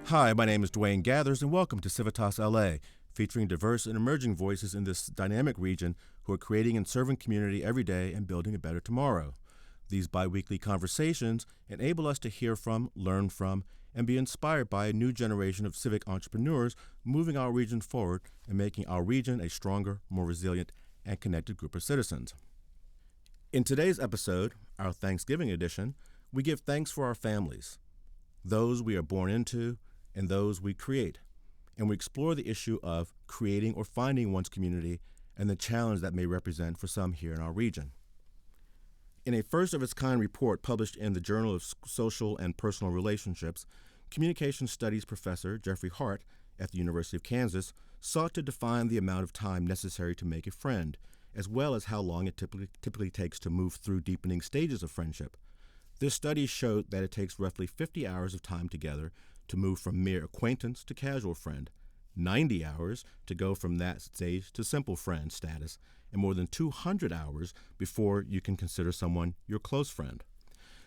Hi, my name is Dwayne Gathers, and welcome to CivitasLA, featuring diverse and emerging voices in this dynamic region who are creating and serving community every day and building a better tomorrow. These bi-weekly conversations enable us to hear from, learn from, and be inspired by a new generation of civic entrepreneurs moving our region forward and making our region a stronger, more resilient, and connected group of citizens. In today's episode, our Thanksgiving edition, we give thanks for our families, those we are born into and those we create, and we explore the issue of creating or finding one's community and the challenge that may represent for some here in our region. In a first-of-its-kind report published in the Journal of Social and Personal Relationships, communication studies professor Jeffrey Hart at the University of Kansas sought to define the amount of time necessary to make a friend, as well as how long it typically takes to move through deepening stages of friendship. This study showed that it takes roughly 50 hours of time together to move from mere acquaintance to casual friend, 90 hours to go from that stage to simple friend status, and more than 200 hours before you can consider someone your close friend.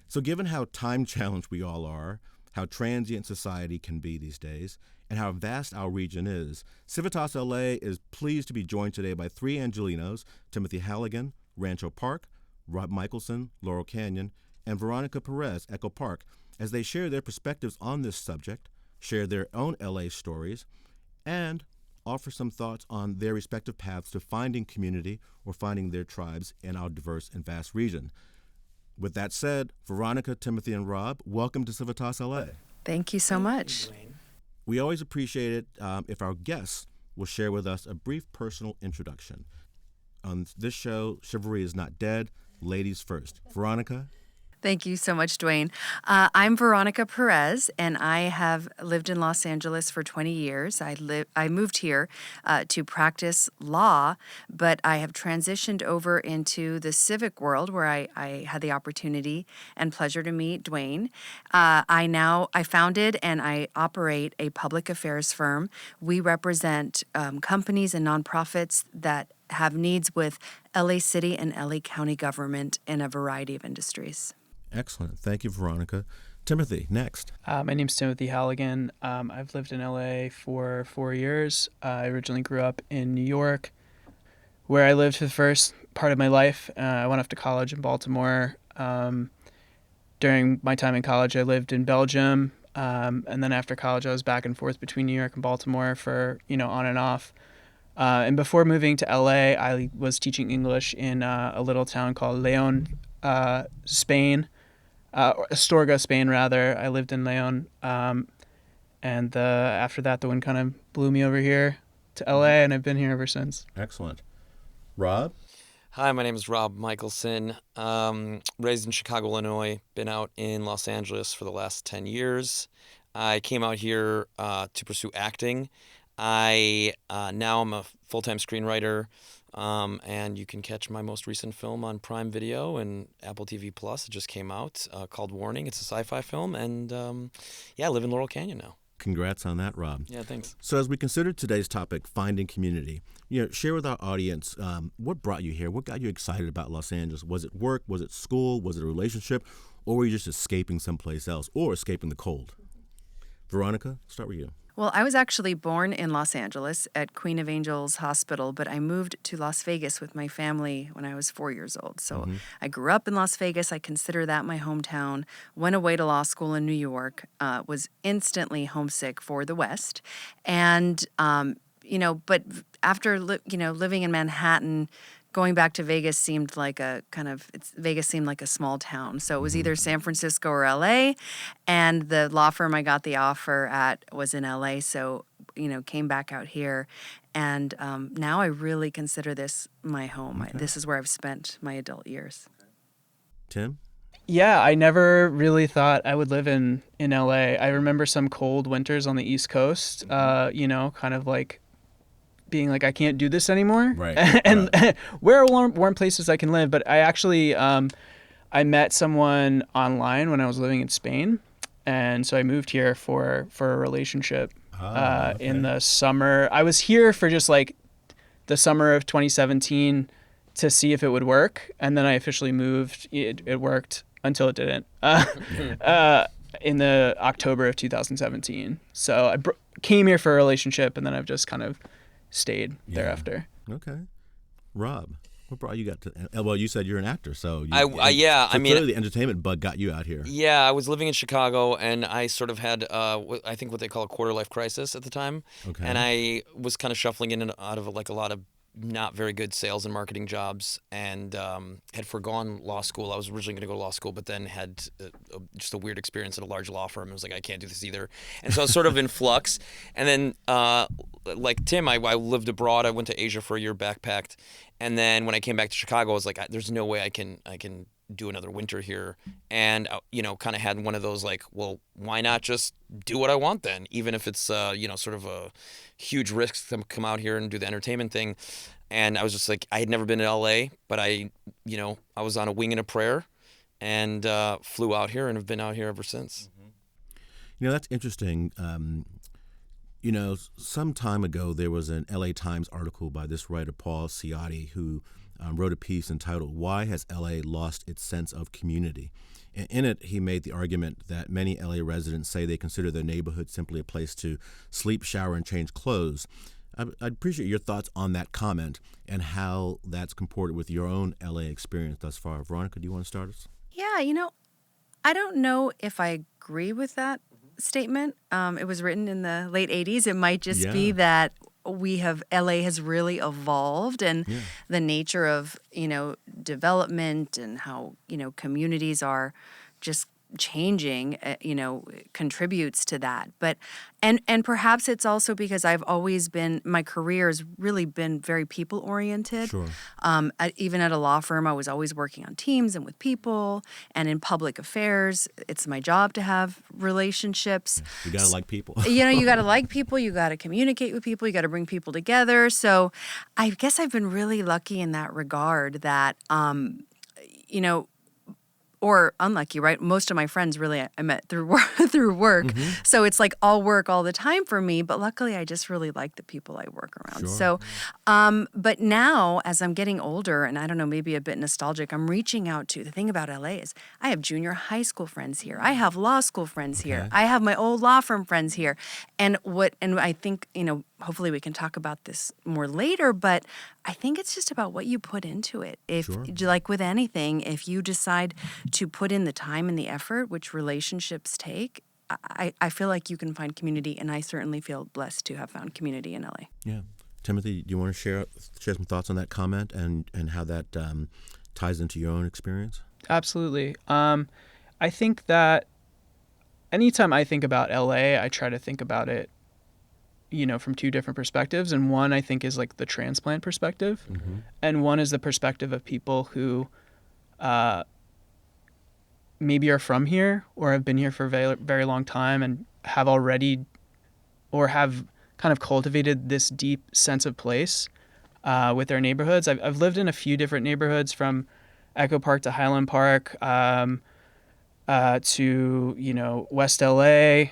So given how time-challenged we all are, how transient society can be these days, and how vast our region is, CivitasLA is pleased to be joined today by three Angelenos, Timothy Halligan, Rancho Park, Rob Michaelson, Laurel Canyon, and Veronica Perez, Echo Park, as they share their perspectives on this subject, share their own LA stories, and offer some thoughts on their respective paths to finding community or finding their tribes in our diverse and vast region. With that said, Veronica, Timothy, and Rob, welcome to CivitasLA. Thank you so much. We always appreciate it if our guests will share with us a brief personal introduction. On this show, chivalry is not dead. Ladies first. Veronica? Thank you so much, Dwayne. I'm Veronica Perez, and I have lived in Los Angeles for 20 years. I moved here to practice law, but I have transitioned over into the civic world where I had the opportunity and pleasure to meet Dwayne. I founded and I operate a public affairs firm. We represent companies and nonprofits that have needs with LA City and LA County government in a variety of industries. Excellent. Thank you, Veronica. Timothy, next. My name's Timothy Halligan. I've lived in LA for 4 years. I originally grew up in New York, where I lived for the first part of my life. I went off to college in Baltimore. During my time in college, I lived in Belgium. And then after college, I was back and forth between New York and Baltimore for, on and off. And before moving to LA, I was teaching English in a little town called Leon, Spain. Astorga, Spain, rather. I lived in Leon, and after that, the wind kind of blew me over here to LA, and I've been here ever since. Excellent. Rob? Hi, my name is Rob Michaelson. Raised in Chicago, Illinois. Been out in Los Angeles for the last 10 years. I came out here to pursue acting. Now I'm a full-time screenwriter. And you can catch my most recent film on Prime Video and Apple TV Plus. It just came out called Warning. It's a sci-fi film. And I live in Laurel Canyon now. Congrats on that, Rob. Yeah, thanks. So as we consider today's topic, finding community, share with our audience what brought you here? What got you excited about Los Angeles? Was it work? Was it school? Was it a relationship? Or were you just escaping someplace else or escaping the cold? Veronica, start with you. Well, I was actually born in Los Angeles at Queen of Angels Hospital, but I moved to Las Vegas with my family when I was 4 years old. So I grew up in Las Vegas. I consider that my hometown. Went away to law school in New York. Was instantly homesick for the West. And, but after, living in Manhattan, going back to Vegas seemed like Vegas seemed like a small town. So it was either San Francisco or LA, and the law firm I got the offer at was in LA. So, came back out here, and now I really consider this my home. Okay. This is where I've spent my adult years. Tim? Yeah, I never really thought I would live in LA. I remember some cold winters on the East Coast, kind of like being like, I can't do this anymore. Right. And where are warm places I can live? But I actually, I met someone online when I was living in Spain. And so I moved here for a relationship in the summer. I was here for just like the summer of 2017 to see if it would work. And then I officially moved. It worked until it didn't. in the October of 2017. So I came here for a relationship, and then I've just kind of stayed thereafter. Okay. Rob, what brought you well, you said you're an actor, so clearly the entertainment bug got you out here. Yeah, I was living in Chicago, and I sort of had, I think what they call a quarter-life crisis at the time. Okay. And I was kind of shuffling in and out of like a lot of not very good sales and marketing jobs, and had foregone law school. I was originally going to go to law school, but then had just a weird experience at a large law firm. I was like, I can't do this either. And so I was sort of in flux. And then, like Tim, I lived abroad. I went to Asia for a year, backpacked. And then when I came back to Chicago, I was like, there's no way I can do another winter here. And, kind of had one of those like, well, why not just do what I want then? Even if it's, sort of a huge risk to come out here and do the entertainment thing. And I was just like, I had never been to LA, but I was on a wing and a prayer and flew out here and have been out here ever since. That's interesting. Some time ago, there was an LA Times article by this writer, Paul Ciotti, who wrote a piece entitled, "Why Has LA Lost Its Sense of Community?" And in it, he made the argument that many LA residents say they consider their neighborhood simply a place to sleep, shower, and change clothes. I'd appreciate your thoughts on that comment and how that's comported with your own LA experience thus far. Veronica, do you want to start us? Yeah, I don't know if I agree with that statement. It was written in the late 80s. It might just be that LA has really evolved, and the nature of, development and how, communities are just changing, contributes to that. But and perhaps it's also because I've always been, my career has really been very people oriented. Sure. Even at a law firm, I was always working on teams and with people, and in public affairs, it's my job to have relationships. You gotta like people. You gotta like people. You gotta communicate with people. You gotta bring people together. So, I guess I've been really lucky in that regard. That or unlucky, right? Most of my friends really I met through work, Mm-hmm. So it's like all work all the time for me. But luckily, I just really like the people I work around. Sure. So, but now as I'm getting older, and I don't know, maybe a bit nostalgic, I'm reaching out to, the thing about LA is I have junior high school friends here. I have law school friends here. I have my old law firm friends here. And I think, hopefully we can talk about this more later, but I think it's just about what you put into it. If, like with anything, if you decide to put in the time and the effort, which relationships take, I feel like you can find community, and I certainly feel blessed to have found community in LA. Yeah. Timothy, do you want to share some thoughts on that comment and how that ties into your own experience? Absolutely. I think that anytime I think about LA, I try to think about it, from two different perspectives. And one, I think, is like the transplant perspective. Mm-hmm. And one is the perspective of people who maybe are from here or have been here for a very, very long time and have already or have kind of cultivated this deep sense of place with their neighborhoods. I've lived in a few different neighborhoods, from Echo Park to Highland Park to, West LA,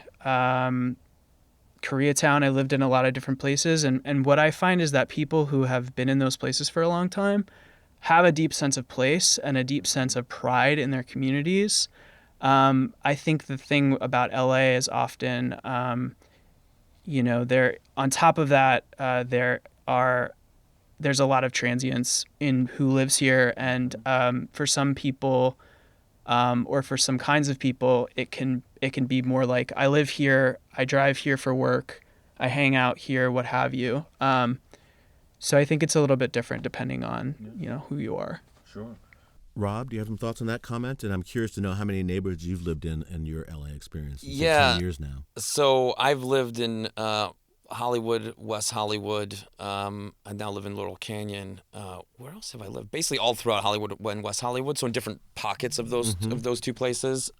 Koreatown. I lived in a lot of different places. And what I find is that people who have been in those places for a long time have a deep sense of place and a deep sense of pride in their communities. I think the thing about LA is often, there, on top of that, there's a lot of transients in who lives here. And for some people, or for some kinds of people, it can be more like, I live here, I drive here for work, I hang out here, what have you. So I think it's a little bit different depending on, who you are. Sure. Rob, do you have some thoughts on that comment? And I'm curious to know how many neighborhoods you've lived in your LA experience. It's 10 years now. So I've lived in Hollywood, West Hollywood. I now live in Laurel Canyon. Where else have I lived? Basically all throughout Hollywood and West Hollywood, so in different pockets of those two places.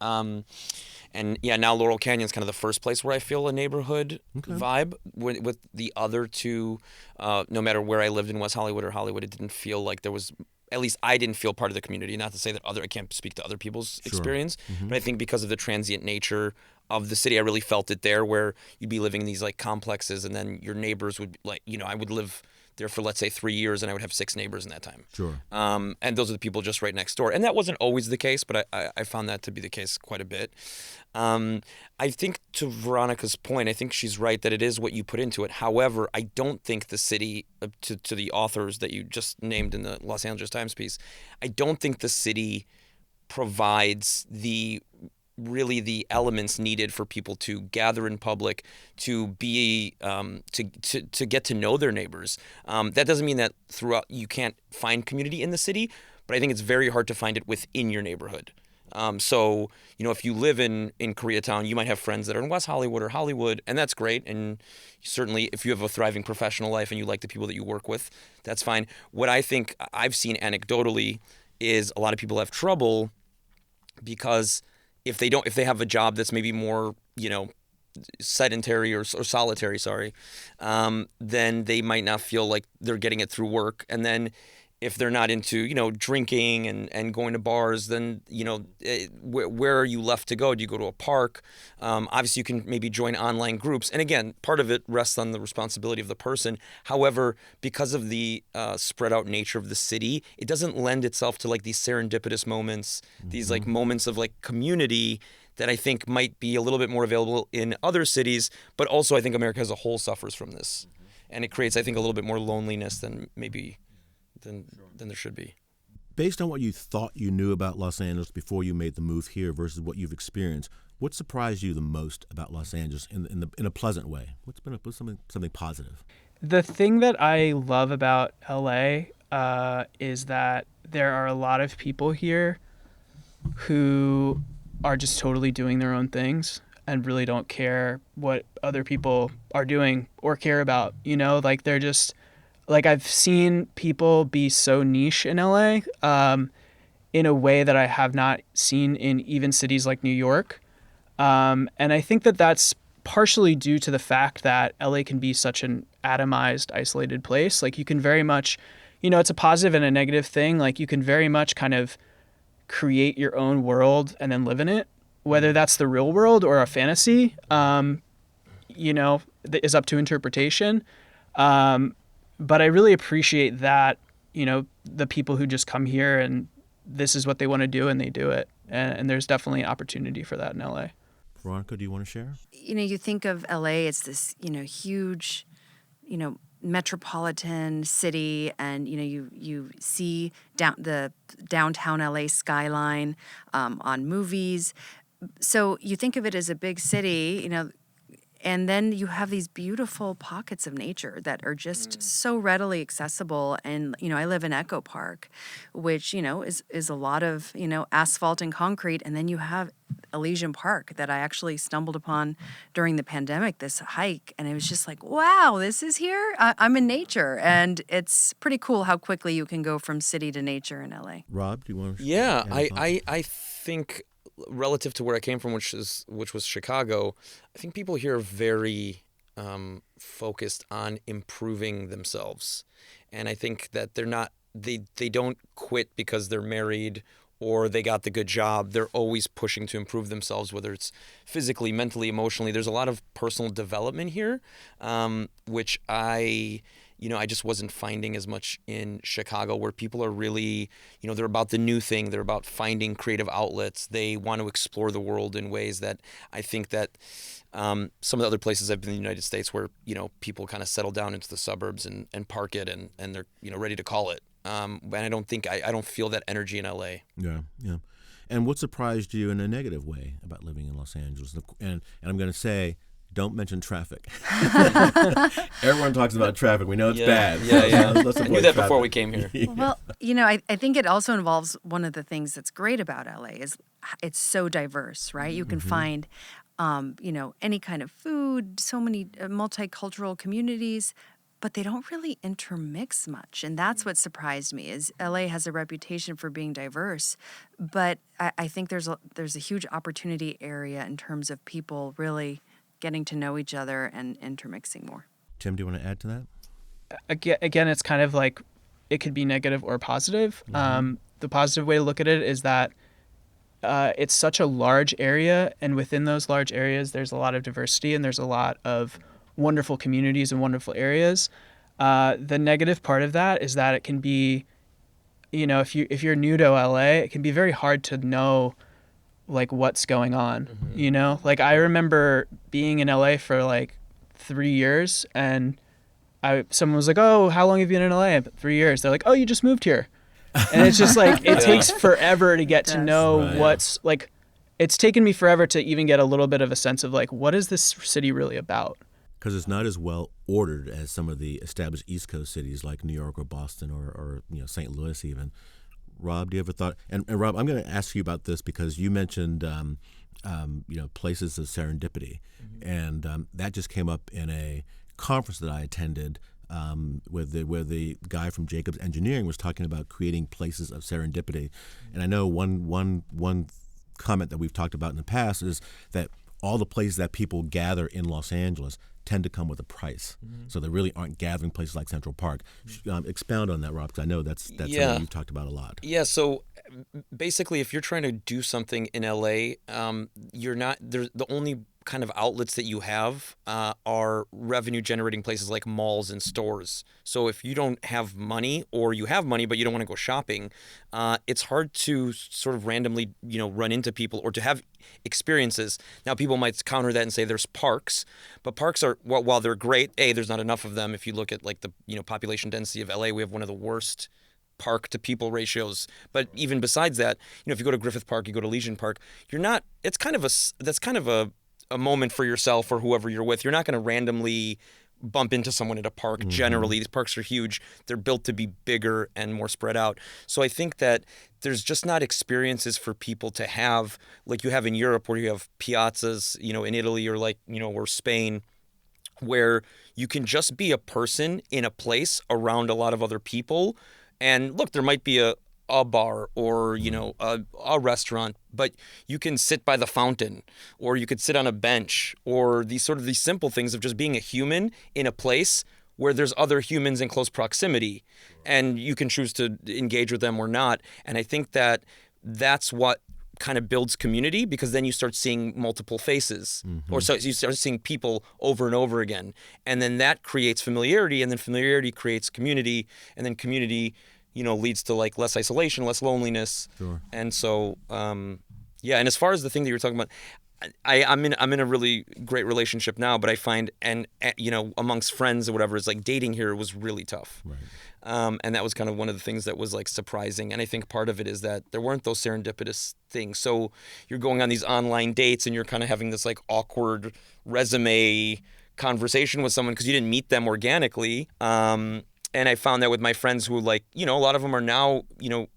And now Laurel Canyon is kind of the first place where I feel a neighborhood vibe. With the other two, no matter where I lived in West Hollywood or Hollywood, it didn't feel like there was, at least I didn't feel part of the community. Not to say that I can't speak to other people's experience, but I think because of the transient nature of the city, I really felt it there, where you'd be living in these like complexes, and then your neighbors would I would live there for, let's say, 3 years, and I would have 6 neighbors in that time. Sure. And those are the people just right next door. And that wasn't always the case, but I found that to be the case quite a bit. I think, to Veronica's point, I think she's right that it is what you put into it. However, I don't think the city, to the authors that you just named in the Los Angeles Times piece, I don't think the city provides the elements needed for people to gather in public, to be to get to know their neighbors. That doesn't mean that throughout you can't find community in the city, but I think it's very hard to find it within your neighborhood. So, if you live in Koreatown, you might have friends that are in West Hollywood or Hollywood, and that's great. And certainly if you have a thriving professional life and you like the people that you work with, that's fine. What I think I've seen anecdotally is a lot of people have trouble because if they have a job that's maybe more, sedentary or solitary, then they might not feel like they're getting it through work. And then if they're not into, drinking and going to bars, then, where are you left to go? Do you go to a park? Obviously, you can maybe join online groups. And again, part of it rests on the responsibility of the person. However, because of the spread out nature of the city, it doesn't lend itself to like these serendipitous moments, these like moments of like community that I think might be a little bit more available in other cities. But also, I think America as a whole suffers from this. And it creates, I think, a little bit more loneliness than maybe than there should be. Based on what you thought you knew about Los Angeles before you made the move here versus what you've experienced, what surprised you the most about Los Angeles in a pleasant way? What's something positive? The thing that I love about LA is that there are a lot of people here who are just totally doing their own things and really don't care what other people are doing or care about. Like they're just... Like, I've seen people be so niche in LA in a way that I have not seen in even cities like New York. And I think that that's partially due to the fact that LA can be such an atomized, isolated place. Like, you can very much, it's a positive and a negative thing. Like, you can very much kind of create your own world and then live in it, whether that's the real world or a fantasy, is up to interpretation. But I really appreciate that, the people who just come here and this is what they want to do and they do it. And there's definitely opportunity for that in LA. Veronica, do you want to share? You think of LA, it's this, huge, metropolitan city, and, you see the downtown LA skyline on movies. So you think of it as a big city, and then you have these beautiful pockets of nature that are just so readily accessible. And, I live in Echo Park, which, is a lot of, asphalt and concrete. And then you have Elysian Park that I actually stumbled upon during the pandemic, this hike. And it was just like, wow, this is here. I'm in nature. And it's pretty cool how quickly you can go from city to nature in LA. Rob, do you want to? Yeah, I think relative to where I came from, which was Chicago, I think people here are very focused on improving themselves, and I think that they don't quit because they're married or they got the good job. They're always pushing to improve themselves, whether it's physically, mentally, emotionally. There's a lot of personal development here, which I just wasn't finding as much in Chicago, where people are really, they're about the new thing. They're about finding creative outlets. They want to explore the world in ways that I think that some of the other places I've been in the United States where, people kind of settle down into the suburbs and park it and they're, ready to call it. And I don't feel that energy in LA. Yeah. And what surprised you in a negative way about living in Los Angeles? And I'm going to say, don't mention traffic. Everyone talks about traffic. We know it's bad. Yeah. Let's I knew that before we came here. Well, I think it also involves one of the things that's great about LA is it's so diverse, right? You can find, any kind of food, so many multicultural communities, but they don't really intermix much. And that's what surprised me is LA has a reputation for being diverse, but I think there's a huge opportunity area in terms of people really getting to know each other and intermixing more. Tim, do you want to add to that? Again, it's kind of like it could be negative or positive. The positive way to look at it is that it's such a large area, and within those large areas, there's a lot of diversity and there's a lot of wonderful communities and wonderful areas. The negative part of that is that it can be, if you're new to LA, it can be very hard to know like what's going on. Like I remember being in LA for like 3 years, and someone was like, "Oh, how long have you been in LA?" 3 years. They're like, "Oh, you just moved here," and it's just like it takes forever to get to know what's like. It's taken me forever to even get a little bit of a sense of like, what is this city really about? Because it's not as well ordered as some of the established East Coast cities like New York or Boston or St. Louis even. Rob, do you ever thought? And Rob, I'm going to ask you about this because you mentioned places of serendipity, and that just came up in a conference that I attended where the guy from Jacobs Engineering was talking about creating places of serendipity. And I know one comment that we've talked about in the past is that all the places that people gather in Los Angeles tend to come with a price. So they really aren't gathering places like Central Park. Expound on that, Rob, because I know that's something you've talked about a lot. Yeah, so basically if you're trying to do something in LA, you're not, the only kind of outlets that you have are revenue generating places like malls and stores. So if you don't have money, or you have money but you don't want to go shopping, it's hard to sort of randomly run into people or to have experiences. Now people might counter that and say there's parks, but parks are, while they're great, there's not enough of them. If you look at like the population density of LA, we have one of the worst park to people ratios. But even besides that, if you go to Griffith Park, you go to Legion Park, that's kind of a moment for yourself or whoever you're with. You're not going to randomly bump into someone at a park. Generally, these parks are huge. They're built to be bigger and more spread out. So I think that there's just not experiences for people to have like you have in Europe, where you have piazzas, in Italy or or Spain, where you can just be a person in a place around a lot of other people. And look, there might be a bar or, a restaurant, but you can sit by the fountain, or you could sit on a bench, or these simple things of just being a human in a place where there's other humans in close proximity, and you can choose to engage with them or not. And I think that that's what kind of builds community, because then you start seeing multiple faces, or so you start seeing people over and over again. And then that creates familiarity, and then familiarity creates community, and then community leads to like less isolation, less loneliness. Sure. And so, and as far as the thing that you were talking about, I'm in a really great relationship now, but I find, and amongst friends or whatever, it's like dating here was really tough. Right. And that was kind of one of the things that was like surprising. And I think part of it is that there weren't those serendipitous things. So you're going on these online dates and you're kind of having this like awkward resume conversation with someone because you didn't meet them organically. And I found that with my friends who a lot of them are now,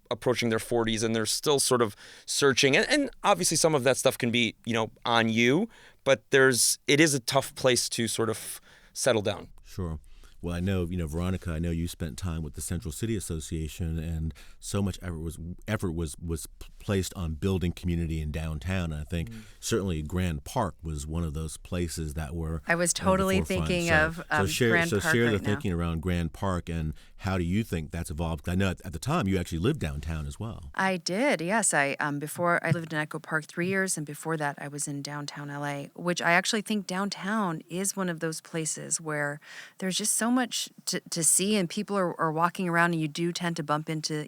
approaching their 40s, and they're still sort of searching. And obviously some of that stuff can be, on you, but it is a tough place to sort of settle down. Sure. Well, I know, Veronica, I know you spent time with the Central City Association, and so much effort was placed on building community in downtown. And I think certainly Grand Park was one of those places that were. I was totally thinking of Grand Park share the right thinking now. around Grand Park, and how do you think that's evolved? I know at the time you actually lived downtown as well. I did, yes. Before I lived in Echo Park 3 years, and before that I was in downtown LA, which I actually think downtown is one of those places where there's just so much to see, and people are walking around, and you do tend to bump into,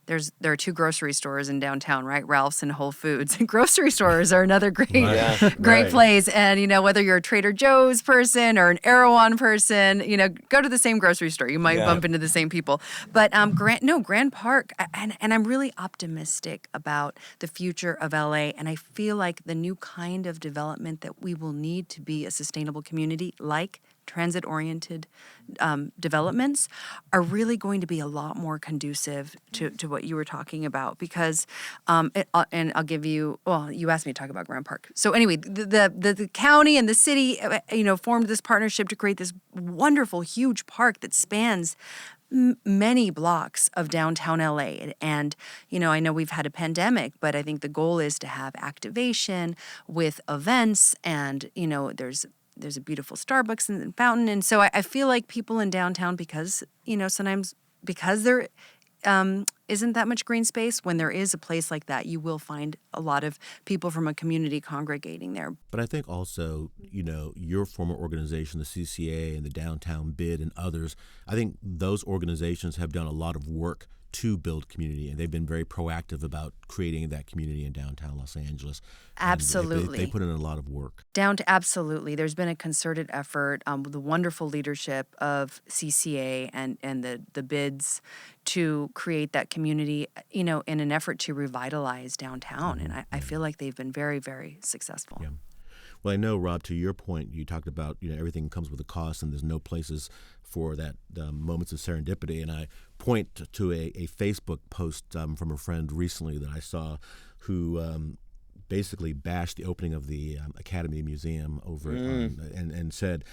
there are 2 grocery stores in downtown, right? Ralph's and Whole Foods. And grocery stores are another great place. And, whether you're a Trader Joe's person or an Erewhon person, go to the same grocery store. You might bump into the same people. But Grand Park, and I'm really optimistic about the future of LA. And I feel like the new kind of development that we will need to be a sustainable community, like transit-oriented developments, are really going to be a lot more conducive to what you were talking about, because and I'll give you, you asked me to talk about Grand Park. So anyway, the county and the city formed this partnership to create this wonderful, huge park that spans many blocks of downtown LA. And, I know we've had a pandemic, but I think the goal is to have activation with events, and, there's a beautiful Starbucks and fountain. And so I feel like people in downtown, because, sometimes because they're isn't that much green space. When there is a place like that, you will find a lot of people from a community congregating there. But I think also, your former organization, the CCA and the Downtown Bid and others, I think those organizations have done a lot of work to build community, and they've been very proactive about creating that community in downtown Los Angeles. Absolutely. They put in a lot of work. Absolutely. There's been a concerted effort with the wonderful leadership of CCA and the bids to create that community, in an effort to revitalize downtown. And I feel like they've been very, very successful. Yeah. Well, I know, Rob, to your point, you talked about, everything comes with a cost and there's no places for that moments of serendipity. And I point to a Facebook post from a friend recently that I saw who basically bashed the opening of the Academy Museum over and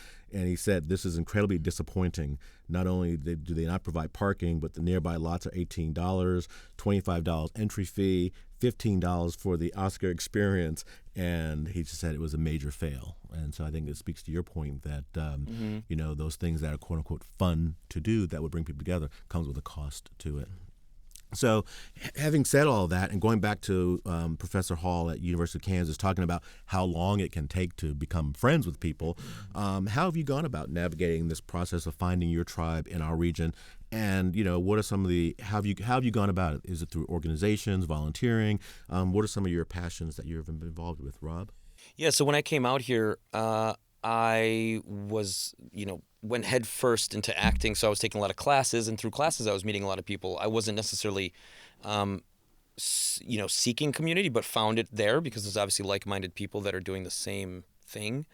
he said, this is incredibly disappointing. Not only do they not provide parking, but the nearby lots are $18, $25 entry fee, $15 for the Oscar experience. And he just said it was a major fail. And so I think it speaks to your point that, those things that are quote unquote fun to do that would bring people together comes with a cost to it. So having said all that and going back to Professor Hall at University of Kansas talking about how long it can take to become friends with people, how have you gone about navigating this process of finding your tribe in our region? And, what are some of how have you gone about it? Is it through organizations, volunteering? What are some of your passions that you've been involved with, Rob? Yeah, so when I came out here, I was, went head first into acting. So I was taking a lot of classes, and through classes I was meeting a lot of people. I wasn't necessarily, seeking community, but found it there because there's obviously like-minded people that are doing the same thing.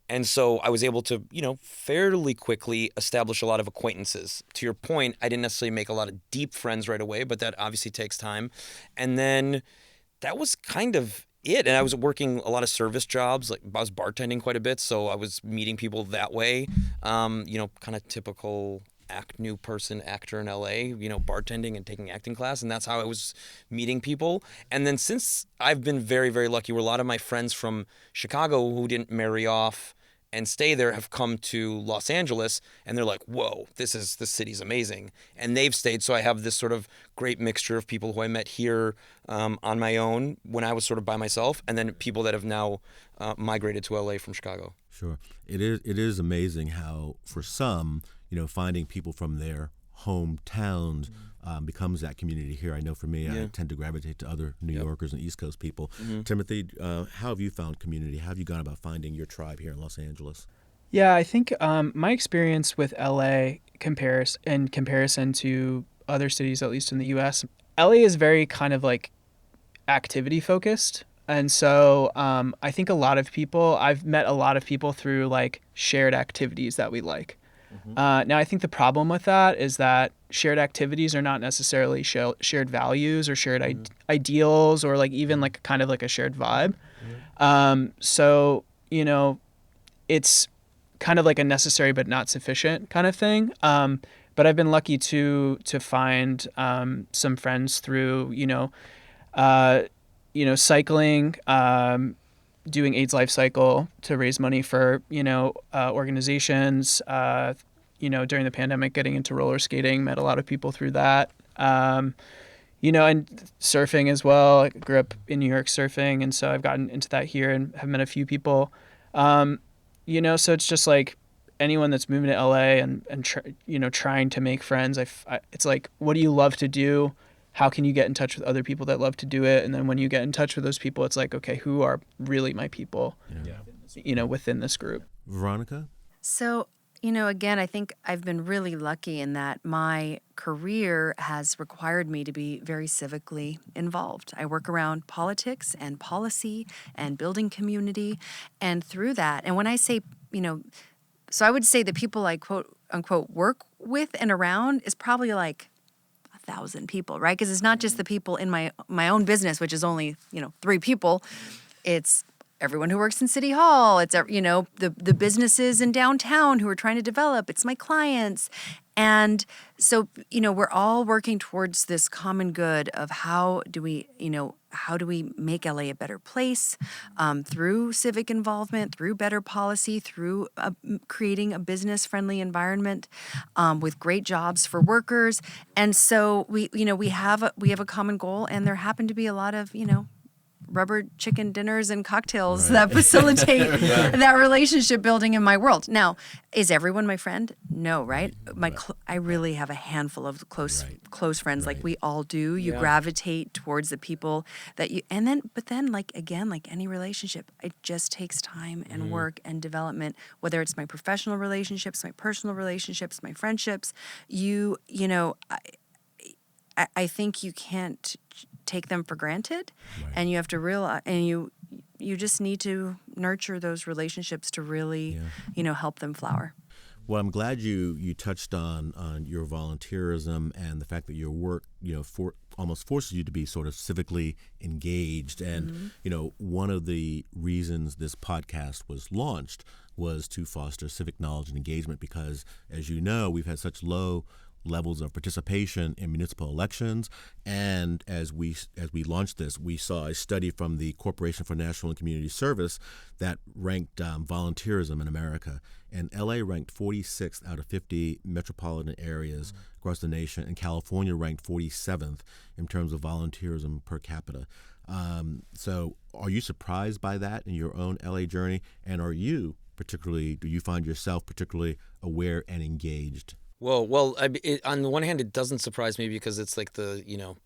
And so I was able to, fairly quickly establish a lot of acquaintances. To your point, I didn't necessarily make a lot of deep friends right away, but that obviously takes time. And then that was kind of it. And I was working a lot of service jobs, like I was bartending quite a bit, so I was meeting people that way. Kind of typical new person actor in LA, bartending and taking acting class, and that's how I was meeting people. And then since I've been very, very lucky, where a lot of my friends from Chicago who didn't marry off and stay there have come to Los Angeles, and they're like, whoa, this city's amazing. And they've stayed, so I have this sort of great mixture of people who I met here on my own when I was sort of by myself, and then people that have now migrated to LA from Chicago. Sure. It is amazing how, for some, finding people from their hometowns becomes that community here. I know for me, I tend to gravitate to other New Yorkers and East Coast people. Timothy, how have you found community? How have you gone about finding your tribe here in Los Angeles? Yeah, I think my experience with LA in comparison to other cities, at least in the U.S., LA is very kind of like activity focused. And so I think I've met a lot of people through like shared activities that we like. Now, I think the problem with that is that shared activities are not necessarily shared values or shared ideals or like even like kind of like a shared vibe. So, it's kind of like a necessary but not sufficient kind of thing. But I've been lucky to find some friends through, cycling, doing AIDS Life Cycle to raise money for, organizations, during the pandemic, getting into roller skating, met a lot of people through that, and surfing as well. I grew up in New York surfing, and so I've gotten into that here and have met a few people, so it's just like anyone that's moving to LA and trying to make friends. It's like, what do you love to do? How can you get in touch with other people that love to do it? And then when you get in touch with those people, it's like, okay, who are really my people, within this group? Veronica? So, again, I think I've been really lucky in that my career has required me to be very civically involved. I work around politics and policy and building community. And through that, and when I say, so I would say the people I quote unquote work with and around is probably like 1,000 people, right? Because it's not just the people in my own business, which is only, 3 people. It's everyone who works in City Hall. It's, the businesses in downtown who are trying to develop. It's my clients. And so, we're all working towards this common good of how do we make LA a better place through civic involvement, through better policy, through creating a business-friendly environment with great jobs for workers. And so we have a common goal, and there happen to be a lot of, rubber chicken dinners and cocktails that facilitate that relationship building in my world. Now, is everyone my friend? No, right? I really have a handful of close friends, like we all do. You gravitate towards the people that you, but then like any relationship, it just takes time and work and development. Whether it's my professional relationships, my personal relationships, my friendships, I think you can't take them for granted, and you have to realize, and you just need to nurture those relationships to really, help them flower. Well, I'm glad you touched on your volunteerism and the fact that your work, almost forces you to be sort of civically engaged. And, one of the reasons this podcast was launched was to foster civic knowledge and engagement because, as you know, we've had such low levels of participation in municipal elections. And as we launched this, we saw a study from the Corporation for National and Community Service that ranked volunteerism in America. And LA ranked 46th out of 50 metropolitan areas across the nation, and California ranked 47th in terms of volunteerism per capita. So are you surprised by that in your own LA journey? And do you find yourself particularly aware and engaged? Well, on the one hand, it doesn't surprise me because it's like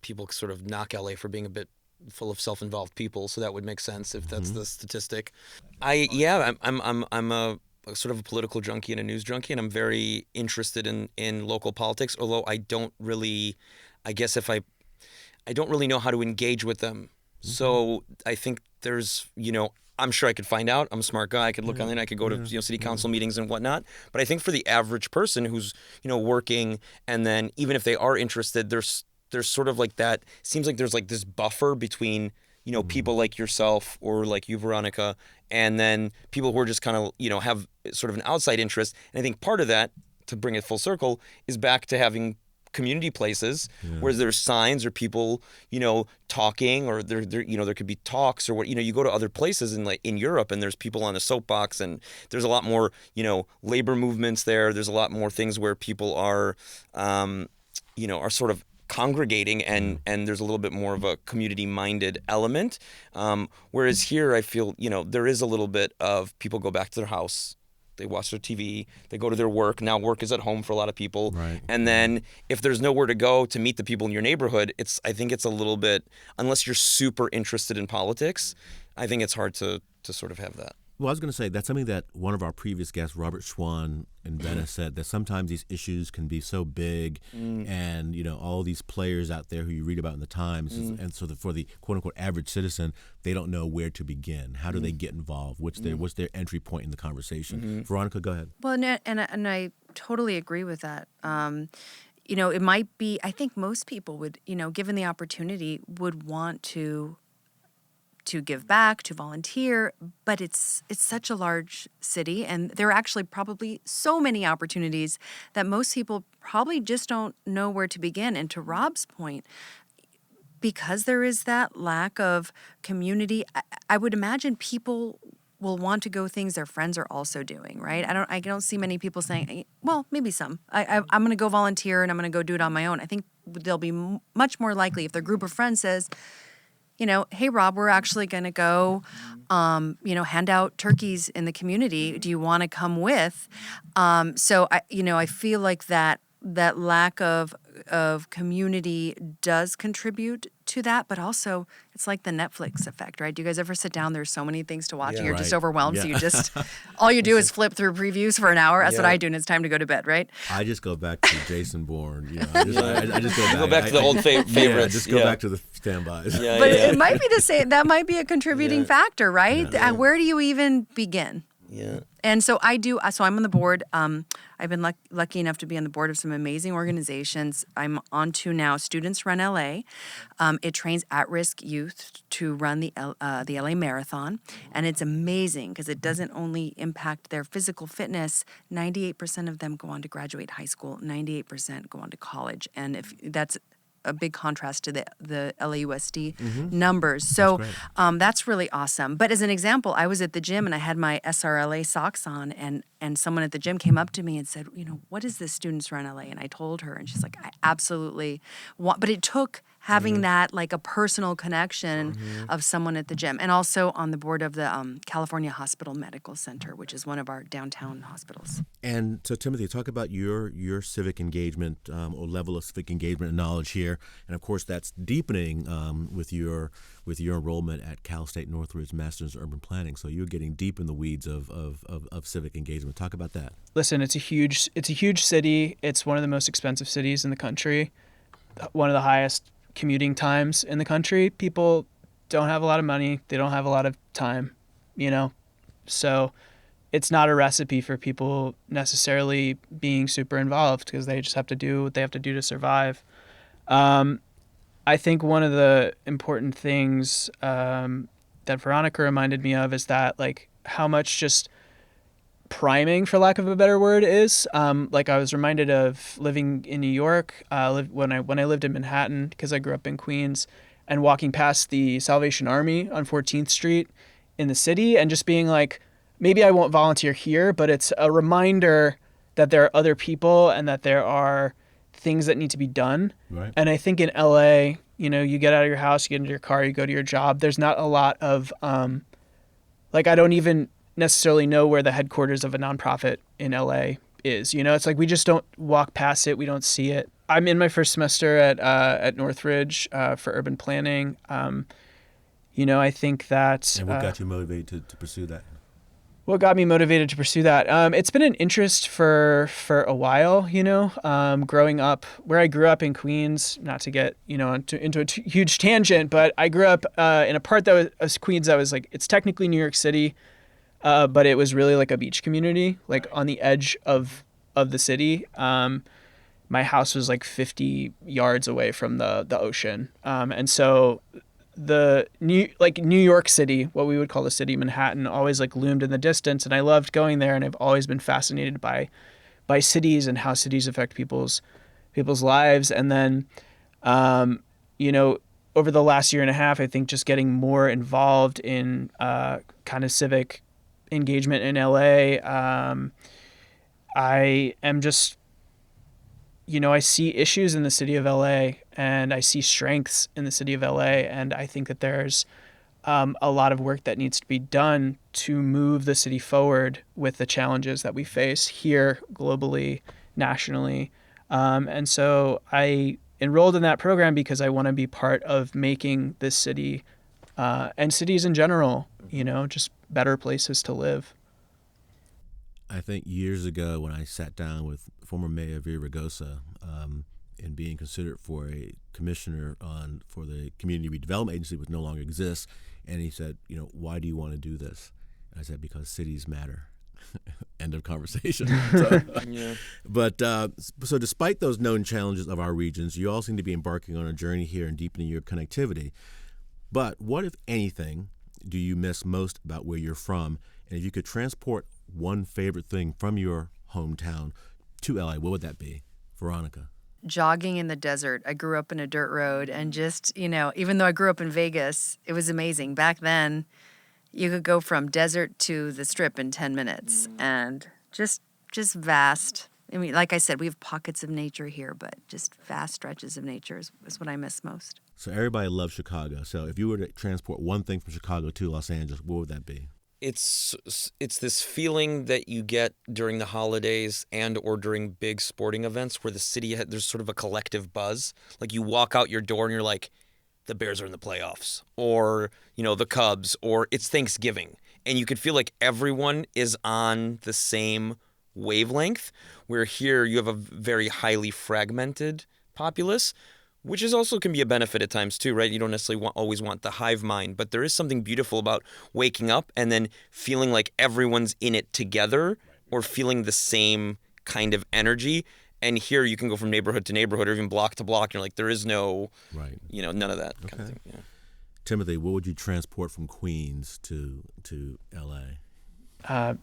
people sort of knock LA for being a bit full of self-involved people, so that would make sense if that's the statistic. I'm a sort of a political junkie and a news junkie, and I'm very interested in local politics, although I don't really know how to engage with them. So I think there's, I'm sure I could find out. I'm a smart guy. I could look online. I could go to city council meetings and whatnot. But I think for the average person who's working, and then even if they are interested, there's sort of like that. Seems like there's like this buffer between people like yourself or like you, Veronica, and then people who are just kind of have sort of an outside interest. And I think part of that, to bring it full circle, is back to having community places where there's signs or people, talking, or there could be talks or what, you go to other places in Europe and there's people on a soapbox, and there's a lot more, labor movements there. There's a lot more things where people are, are sort of congregating, and there's a little bit more of a community-minded element. Whereas here, I feel, there is a little bit of people go back to their house. They watch their TV, they go to their work. Now work is at home for a lot of people. Right. And then if there's nowhere to go to meet the people in your neighborhood, I think it's a little bit, unless you're super interested in politics, I think it's hard to sort of have that. Well, I was going to say that's something that one of our previous guests, Robert Schwann in Venice, said, that sometimes these issues can be so big and, all these players out there who you read about in the Times. And so for the quote unquote average citizen, they don't know where to begin. How do they get involved? What's their entry point in the conversation? Veronica, go ahead. Well, and I totally agree with that. It might be, I think most people would, given the opportunity, would want to give back, to volunteer, but it's such a large city, and there are actually probably so many opportunities that most people probably just don't know where to begin. And to Rob's point, because there is that lack of community, I would imagine people will want to go things their friends are also doing, right? I don't see many people saying, well, maybe some. I'm going to go volunteer and I'm going to go do it on my own. I think they'll be much more likely if their group of friends says, hey, Rob, we're actually going to go, hand out turkeys in the community. Do you want to come with? So I feel like that lack of community does contribute to that, but also it's like the Netflix effect, right? Do you guys ever sit down? There's so many things to watch, and you're just overwhelmed. So you just all you do is flip through previews for an hour. That's what I do, and it's time to go to bed, right? I just go back to Jason Bourne. I just go back to the old favorites. Yeah, just go back to the standbys. But it might be to say that might be a contributing factor, right? Where do you even begin? Yeah. And so so I'm on the board. I've been lucky enough to be on the board of some amazing organizations. I'm on to now Students Run LA. It trains at-risk youth to run the LA Marathon. And it's amazing because it doesn't only impact their physical fitness. 98% of them go on to graduate high school. 98% go on to college. And if that's a big contrast to the LAUSD numbers. So that's really awesome. But as an example, I was at the gym and I had my SRLA socks on, and someone at the gym came up to me and said, what is this Students Run LA? And I told her, and she's like, I absolutely want, but it took having that like a personal connection of someone at the gym. And also on the board of the California Hospital Medical Center, which is one of our downtown hospitals. And so, Timothy, talk about your civic engagement or level of civic engagement and knowledge here. And of course, that's deepening with your enrollment at Cal State Northridge Masters in Urban Planning. So you're getting deep in the weeds of civic engagement. Talk about that. Listen, it's a huge city. It's one of the most expensive cities in the country. One of the highest commuting times in the country. People don't have a lot of money. They don't have a lot of time, So it's not a recipe for people necessarily being super involved because they just have to do what they have to do to survive. I think one of the important things that Veronica reminded me of is that like how much just priming, for lack of a better word, is. Like I was reminded of living in New York when I lived in Manhattan because I grew up in Queens, and walking past the Salvation Army on 14th Street in the city and just being like, maybe I won't volunteer here, but it's a reminder that there are other people and that there are things that need to be done. Right. And I think in LA, you get out of your house, you get into your car, you go to your job. There's not a lot of I don't even necessarily know where the headquarters of a nonprofit in LA is. It's like we just don't walk past it. We don't see it. I'm in my first semester at Northridge for urban planning. I think that... And what got you motivated to pursue that? What got me motivated to pursue that? It's been an interest for a while, growing up where I grew up in Queens, not to get, into a huge tangent, but I grew up in a part that was Queens that was like, it's technically New York City, but it was really like a beach community, like on the edge of the city. My house was like 50 yards away from the ocean. And so the New York City, what we would call the city, Manhattan, always like loomed in the distance. And I loved going there. And I've always been fascinated by cities and how cities affect people's lives. And then, over the last year and a half, I think just getting more involved in kind of civic engagement in LA. I am just, I see issues in the city of LA and I see strengths in the city of LA. And I think that there's a lot of work that needs to be done to move the city forward with the challenges that we face here globally, nationally. And so I enrolled in that program because I want to be part of making this city and cities in general, just better places to live. I think years ago when I sat down with former Mayor Villaraigosa and being considered for a commissioner for the Community Redevelopment Agency, which no longer exists, and he said, why do you want to do this? And I said, because cities matter. End of conversation. Yeah. But so despite those known challenges of our regions, you all seem to be embarking on a journey here and deepening your connectivity. But what, if anything, do you miss most about where you're from? And if you could transport one favorite thing from your hometown to LA, what would that be? Veronica. Jogging in the desert. I grew up in a dirt road and just, even though I grew up in Vegas, it was amazing. Back then, you could go from desert to the Strip in 10 minutes and just vast. I mean, like I said, we have pockets of nature here, but just vast stretches of nature is what I miss most. So everybody loves Chicago. So if you were to transport one thing from Chicago to Los Angeles, what would that be? It's this feeling that you get during the holidays and or during big sporting events where the city, there's sort of a collective buzz. Like you walk out your door and you're like, the Bears are in the playoffs, or, the Cubs, or it's Thanksgiving. And you can feel like everyone is on the same wavelength, where here you have a very highly fragmented populace, Which is also can be a benefit at times too, right? You don't necessarily always want the hive mind, but there is something beautiful about waking up and then feeling like everyone's in it together or feeling the same kind of energy. And here you can go from neighborhood to neighborhood or even block to block. You're like, there is no, none of that kind of thing. Yeah. Timothy, what would you transport from Queens to L.A.?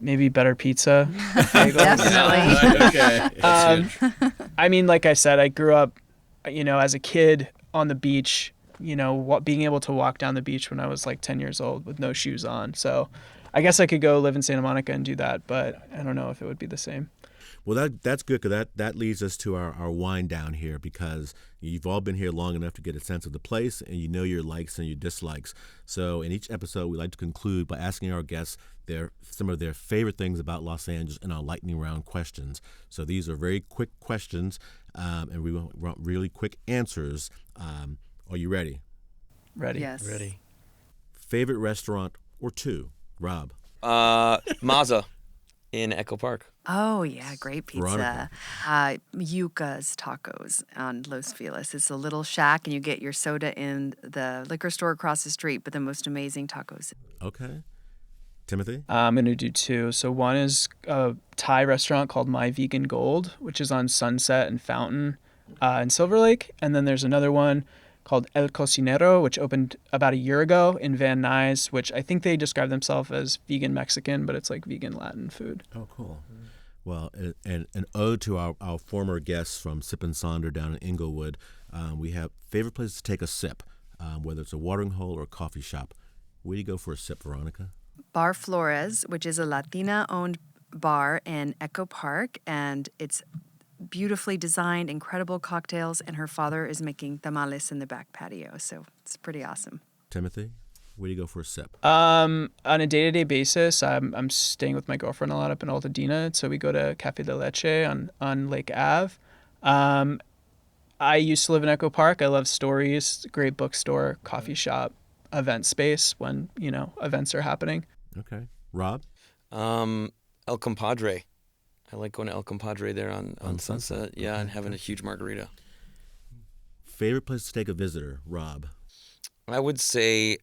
Maybe better pizza. Definitely. Okay. I mean, like I said, I grew up, as a kid on the beach, being able to walk down the beach when I was like 10 years old with no shoes on. So I guess I could go live in Santa Monica and do that, but I don't know if it would be the same. Well, that's good because that leads us to our wind down here, because you've all been here long enough to get a sense of the place and you know your likes and your dislikes. So in each episode, we like to conclude by asking our guests some of their favorite things about Los Angeles in our lightning round questions. So these are very quick questions, and we want really quick answers. Are you ready? Ready. Yes. Ready. Favorite restaurant or two? Rob. Maza in Echo Park. Oh, yeah, great pizza. Veronica. Yuca's Tacos on Los Feliz. It's a little shack, and you get your soda in the liquor store across the street, but the most amazing tacos. Okay. Timothy? I'm going to do two. So one is a Thai restaurant called My Vegan Gold, which is on Sunset and Fountain in Silver Lake. And then there's another one called El Cocinero, which opened about a year ago in Van Nuys, which I think they describe themselves as vegan Mexican, but it's like vegan Latin food. Oh, cool. Well, and an ode to our former guests from Sip and Sonder down in Inglewood. We have favorite places to take a sip, whether it's a watering hole or a coffee shop. Where do you go for a sip, Veronica? Bar Flores, which is a Latina-owned bar in Echo Park, and it's beautifully designed, incredible cocktails, and her father is making tamales in the back patio, so it's pretty awesome. Timothy, where do you go for a sip? On a day-to-day basis, I'm staying with my girlfriend a lot up in Altadena, so we go to Cafe de Leche on Lake Ave. I used to live in Echo Park. I love Stories, great bookstore, coffee shop, event space when, events are happening. Okay. Rob? El Compadre. I like going to El Compadre there on Sunset. Yeah, and having a huge margarita. Favorite place to take a visitor, Rob? I would say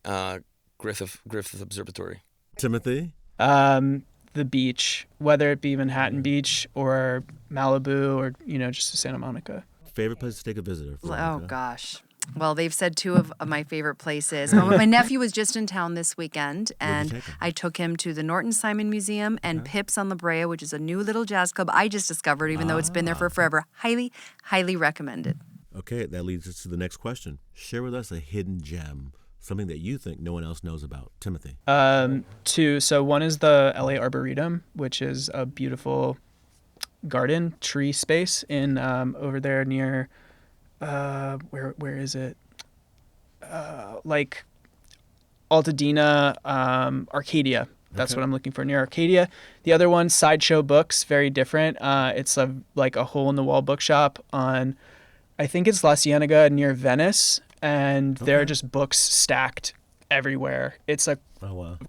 Griffith Observatory. Timothy? The beach, whether it be Manhattan Beach or Malibu or, just Santa Monica. Favorite place to take a visitor, Veronica? Oh, gosh. Well, they've said two of my favorite places. My nephew was just in town this weekend, and I took him to the Norton Simon Museum and Pips on La Brea, which is a new little jazz club I just discovered, even though it's been there for forever. Highly, highly recommended. Okay, that leads us to the next question. Share with us a hidden gem, something that you think no one else knows about. Timothy? Two. So one is the LA Arboretum, which is a beautiful garden tree space in over there near where is it? Like Altadena, Arcadia. That's what I'm looking for, near Arcadia. The other one, Sideshow Books, very different. It's like a hole-in-the-wall bookshop on, I think it's La Cienega near Venice, and there are just books stacked everywhere. It's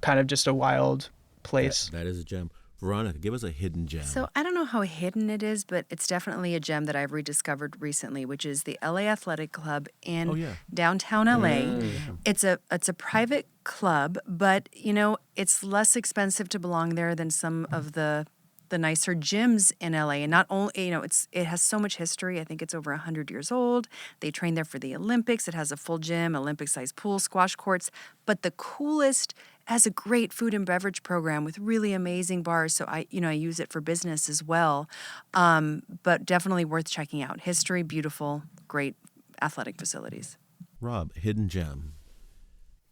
kind of just a wild place. That is a gem. Veronica, give us a hidden gem. So I don't know how hidden it is, but it's definitely a gem that I've rediscovered recently, which is the LA Athletic Club in downtown LA. It's a private club, but it's less expensive to belong there than some of the nicer gyms in LA. And not only, it has so much history. I think it's over 100 years old. They trained there for the Olympics. It has a full gym, Olympic-sized pool, squash courts. But the coolest, has a great food and beverage program with really amazing bars. So I use it for business as well. But definitely worth checking out. History, beautiful, great athletic facilities. Rob, hidden gem.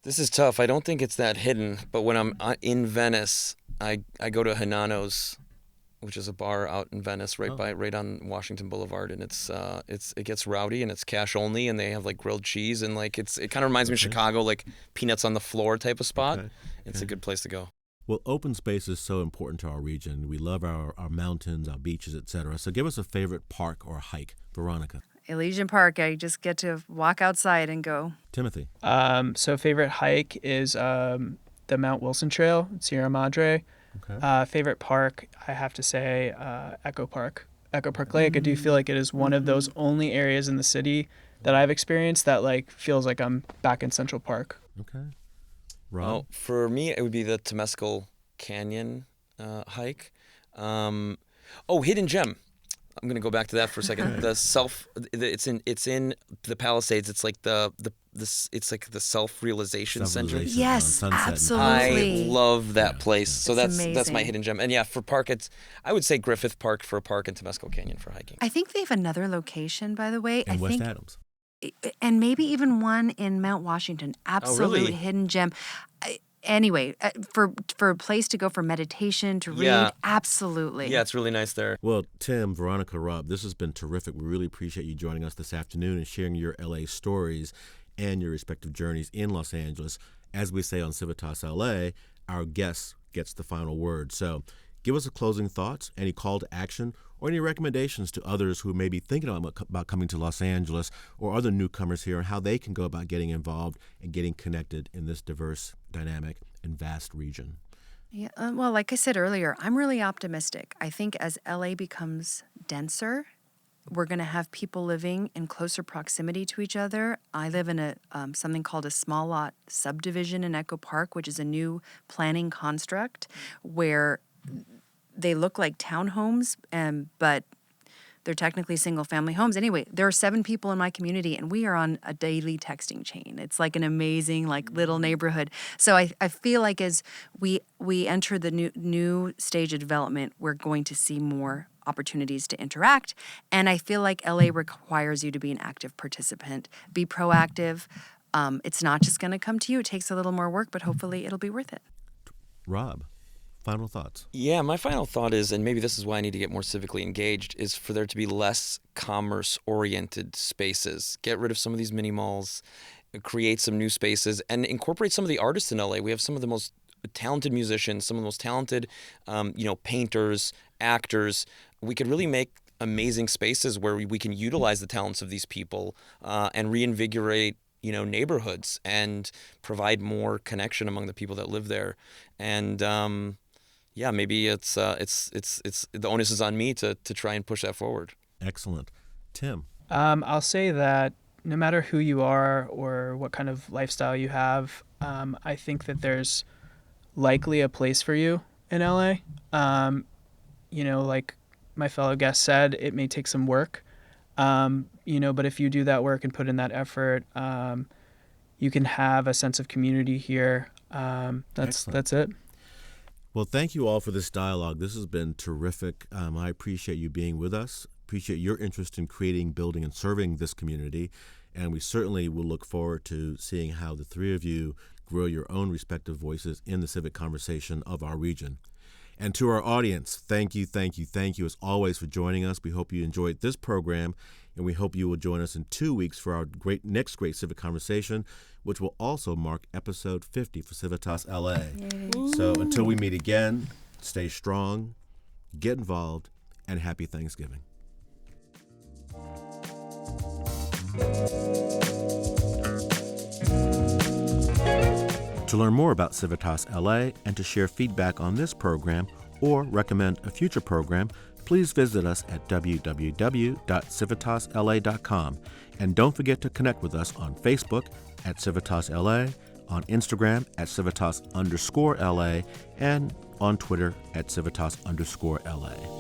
This is tough. I don't think it's that hidden, but when I'm in Venice, I go to Hananos, which is a bar out in Venice, right on Washington Boulevard, and it gets rowdy and it's cash only, and they have like grilled cheese and like it kind of reminds me of Chicago, like peanuts on the floor type of spot. It's a good place to go. Well, open space is so important to our region. We love our mountains, our beaches, etc. So give us a favorite park or hike, Veronica. Elysian Park. I just get to walk outside and go. Timothy. So favorite hike is the Mount Wilson Trail in Sierra Madre. Favorite park, I have to say, Echo Park. Echo Park Lake. I do feel like it is one of those only areas in the city that I've experienced that like feels like I'm back in Central Park. Okay. Rob? Oh, for me, it would be the Temescal Canyon hike. Hidden gem. I'm gonna go back to that for a second. It's in the Palisades. It's like it's like the self-realization center. Self-realization Yes, on Sunset and absolutely. I love that Yeah, place. yeah. So It's that's my amazing. hidden gem. And yeah, for park, I would say Griffith Park for a park and Temescal Canyon for hiking. I think they have another location, by the way. And I West think, Adams. and maybe even one in Mount Washington. Absolute really? hidden gem. Anyway, for a place to go for meditation, to read, Yeah. absolutely. Yeah, it's really nice there. Well, Tim, Veronica, Rob, this has been terrific. We really appreciate you joining us this afternoon and sharing your LA stories and your respective journeys in Los Angeles. As we say on Civitas LA, our guest gets the final word. So give us a closing thoughts, any call to action, or any recommendations to others who may be thinking about coming to Los Angeles or other newcomers here and how they can go about getting involved and getting connected in this diverse, dynamic, and vast region. Yeah, well, like I said earlier, I'm really optimistic. I think as LA becomes denser, we're going to have people living in closer proximity to each other. I live in something called a small lot subdivision in Echo Park, which is a new planning construct where they look like townhomes, but they're technically single-family homes. Anyway, there are 7 people in my community, and we are on a daily texting chain. It's like an amazing, like little neighborhood. So I feel like as we enter the new stage of development, we're going to see more opportunities to interact. And I feel like LA requires you to be an active participant, be proactive. It's not just going to come to you. It takes a little more work, but hopefully it'll be worth it. Rob, final thoughts. Yeah, my final thought is, and maybe this is why I need to get more civically engaged, is for there to be less commerce-oriented spaces. Get rid of some of these mini malls, create some new spaces, and incorporate some of the artists in LA. We have some of the most talented musicians, some of the most talented, painters, actors. We could really make amazing spaces where we can utilize the talents of these people and reinvigorate neighborhoods and provide more connection among the people that live there. And maybe it's the onus is on me to try and push that forward. Excellent. Tim. I'll say that no matter who you are or what kind of lifestyle you have, I think that there's likely a place for you in LA. Like my fellow guest said, it may take some work, but if you do that work and put in that effort, you can have a sense of community here. That's it. Well, thank you all for this dialogue. This has been terrific. I appreciate you being with us, appreciate your interest in creating, building, and serving this community. And we certainly will look forward to seeing how the three of you grow your own respective voices in the civic conversation of our region. And to our audience, thank you as always for joining us. We hope you enjoyed this program, and we hope you will join us in 2 weeks for our next great civic conversation, which will also mark episode 50 for Civitas LA. Yay. So until we meet again, stay strong, get involved, and happy Thanksgiving. To learn more about Civitas LA and to share feedback on this program or recommend a future program, please visit us at www.civitasla.com. And don't forget to connect with us on Facebook at CivitasLA, on Instagram at Civitas_LA, and on Twitter at Civitas_LA.